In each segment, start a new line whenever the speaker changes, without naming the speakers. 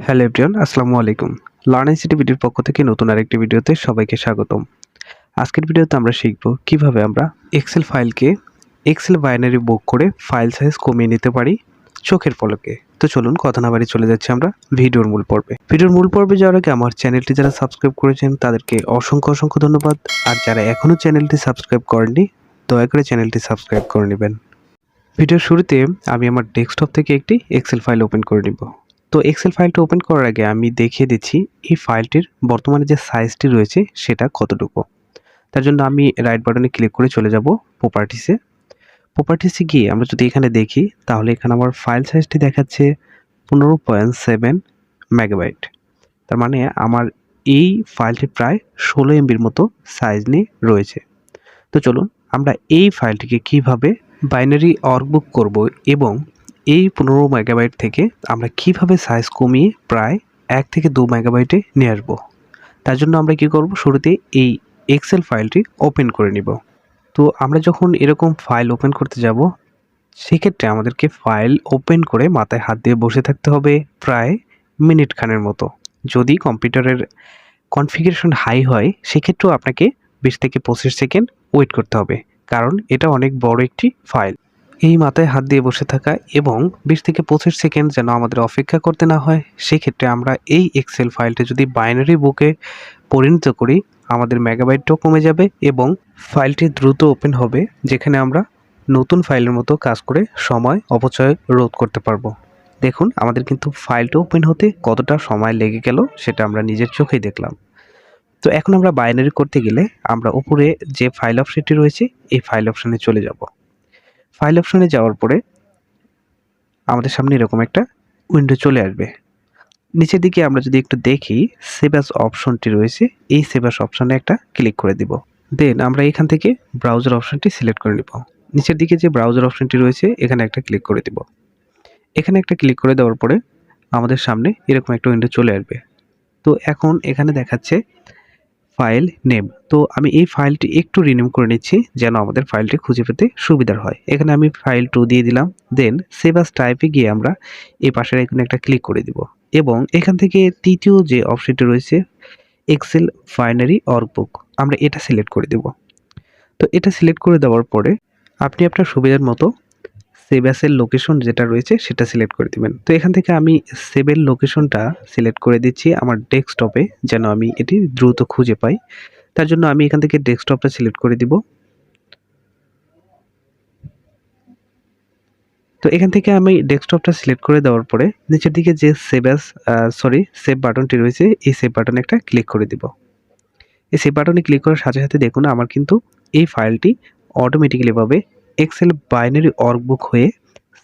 Hello everyone, আসসালামু আলাইকুম। Learn ICT বিডির পক্ষ থেকে নতুন আরেকটি ভিডিওতে সবাইকে স্বাগতম। আজকের ভিডিওতে আমরা শিখব কিভাবে আমরা এক্সেল ফাইলকে এক্সেল বাইনারি বুক করে ফাইল সাইজ কমিয়ে নিতে পারি চোখের পলকে। তো চলুন কথা না বাড়িয়ে চলে যাচ্ছি আমরা ভিডিওর মূল পর্বে। যাওয়ার আগে আমার চ্যানেলটি যারা সাবস্ক্রাইব করেছেন তাদেরকে অসংখ্য ধন্যবাদ। আর যারা এখনও চ্যানেলটি সাবস্ক্রাইব করেননি দয়া করে চ্যানেলটি সাবস্ক্রাইব করে নেবেন। ভিডিওর শুরুতে আমি আমার ডেস্কটপ থেকে একটি এক্সেল ফাইল ওপেন করে নিব। তো এক্সেল ফাইলটা ওপেন করার আগে আমি দেখিয়ে দিচ্ছি এই ফাইলটির বর্তমানে যে সাইজটি রয়েছে সেটা কতটুকু। তার জন্য আমি রাইট বাটনে ক্লিক করে চলে যাব প্রপার্টিসে গিয়ে আমরা যদি এখানে দেখি তাহলে এখানে আমার ফাইল সাইজটি দেখাচ্ছে 15.7 মেগাবাইট। তার মানে আমার এই ফাইলটি প্রায় 16 এমবির মতো সাইজ নিয়ে রয়েছে। তো চলুন আমরা এই ফাইলটিকে কিভাবে বাইনারি ওয়ার্কবুক করব এবং এই 15 মেগাবাইট থেকে আমরা কিভাবে সাইজ কমিয়ে প্রায় 1 থেকে 2 মেগাবাইটে নিয়ে আসবো। তার জন্য আমরা কি করব, শুরুতে এই এক্সেল ফাইলটি ওপেন করে নিব। তো আমরা যখন এরকম ফাইল ওপেন করতে যাব সেক্ষেত্রে আমাদেরকে ফাইল ওপেন করে মাথায় হাত দিয়ে বসে থাকতে হবে প্রায় মিনিট খানের মতো। যদি কম্পিউটারের কনফিগারেশন হাই হয় সেক্ষেত্রেও আপনাকে 20 থেকে 25 সেকেন্ড ওয়েট করতে হবে, কারণ এটা অনেক বড় একটি ফাইল। এই মাথায় হাত দিয়ে বসে থাকা এবং 20 থেকে 25 সেকেন্ড যেন আমাদের অপেক্ষা করতে না হয়, সেক্ষেত্রে আমরা এই এক্সেল ফাইলটা যদি বাইনারি বুকে পরিণত করি আমাদের মেগাবাইটটাও কমে যাবে এবং ফাইলটি দ্রুত ওপেন হবে, যেখানে আমরা নতুন ফাইলের মতো কাজ করে সময় অপচয় রোধ করতে পারবো। দেখুন আমাদের কিন্তু ফাইলটা ওপেন হতে কতটা সময় লেগে গেল সেটা আমরা নিজের চোখেই দেখলাম। তো এখন আমরা বাইনারি করতে গেলে আমরা উপরে যে ফাইল অপশনটি রয়েছে এই ফাইল অপশনে চলে যাব। ফাইল অপশনে যাওয়ার পরে আমাদের সামনে এরকম একটা উইন্ডো চলে আসবে। নিচের দিকে আমরা যদি একটু দেখি সেভ অ্যাজ অপশনটি রয়েছে, এই সেভ অ্যাজ অপশনে একটা ক্লিক করে দিব। দেন আমরা এখান থেকে ব্রাউজার অপশনটি সিলেক্ট করে নিব। নিচের দিকে যে ব্রাউজার অপশনটি রয়েছে এখানে একটা ক্লিক করে দিব। এখানে একটা ক্লিক করে দেওয়ার পরে আমাদের সামনে এরকম একটা উইন্ডো চলে আসবে। তো এখন এখানে দেখাচ্ছে ফাইল নেম। তো আমি এই ফাইলটি একটু রিনেম করে নিচ্ছি যেন আমাদের ফাইলটি খুঁজে পেতে সুবিধার হয়। এখানে আমি ফাইল 2 দিয়ে দিলাম। দেন সেভ অ্যাজ টাইপে গিয়ে আমরা এই পাশের এখানে একটা ক্লিক করে দিব এবং এখান থেকে তৃতীয় যে অপশনটি রয়েছে এক্সেল বাইনারি ওয়ার্কবুক, আমরা এটা সিলেক্ট করে দেব। তো এটা সিলেক্ট করে দেওয়ার পরে আপনি আপনার সুবিধার মতো সেভ অ্যাসের লোকেশন যেটা রয়েছে সেটা সিলেক্ট করে দিবেন। তো এখান থেকে আমি সেভের লোকেশনটা সিলেক্ট করে দিচ্ছি আমার ডেস্কটপে যেন আমি এটি দ্রুত খুঁজে পাই। তার জন্য আমি এখান থেকে ডেস্কটপটা সিলেক্ট করে দিব। তো এখান থেকে আমি ডেস্কটপটা সিলেক্ট করে দেওয়ার পরে নিচের দিকে যে সেভ বাটনটি রয়েছে এই সেভ বাটনে একটা ক্লিক করে দিব। এই সেভ বাটনে ক্লিক করার সাথে সাথে দেখুন আমার কিন্তু এই ফাইলটি অটোমেটিক্যালি ভাবে এক্সেল বাইনারি ওয়ার্কবুক হয়ে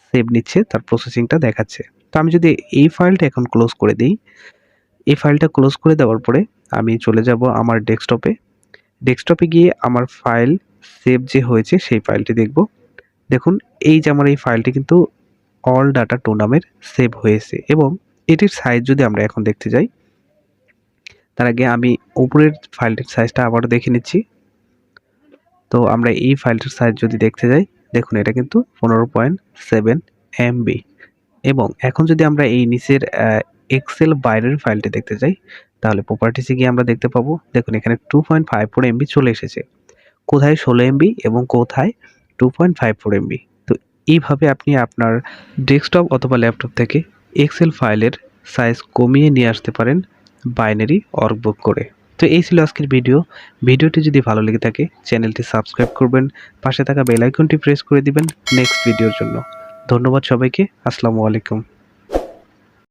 সেভ নিচ্ছে, তার প্রসেসিংটা দেখাচ্ছে। তো আমি যদি এই ফাইলটা এখন ক্লোজ করে দিই, এই ফাইলটা ক্লোজ করে দেওয়ার পরে আমি চলে যাব আমার ডেস্কটপে গিয়ে আমার ফাইল সেভ যে হয়েছে সেই ফাইলটি দেখব। দেখুন এই যে আমার এই ফাইলটি কিন্তু অল ডাটা 2 নামের সেভ হয়েছে এবং এটির সাইজ যদি আমরা এখন দেখতে যাই তার আগে আমি উপরের ফাইলটির সাইজটা আবারও দেখে নিচ্ছি। তো আমরা এই ফাইলটির সাইজ যদি দেখতে যাই দেখুন এটা কিন্তু 15.7 MB এবং এখন যদি আমরা এই নিচের এক্সেল বাইনারি ফাইলটি দেখতে যাই তাহলে প্রপার্টিসে গিয়ে আমরা দেখতে পাবো দেখুন এখানে 2.54 MB চলে এসেছে। কোথায় 16 MB এবং কোথায় 2.54 MB। তো এইভাবে আপনি আপনার ডেস্কটপ অথবা ল্যাপটপ থেকে এক্সেল ফাইলের সাইজ কমিয়ে নিয়ে আসতে পারেন বাইনারি ওয়ার্কবুক করে। তো এই ছিল আজকের ভিডিওটি যদি ভালো লেগে থাকে চ্যানেলটি সাবস্ক্রাইব করবেন, পাশে থাকা বেল আইকনটি প্রেস করে দিবেন নেক্সট ভিডিওর জন্য। ধন্যবাদ সবাইকে, আসসালামু আলাইকুম।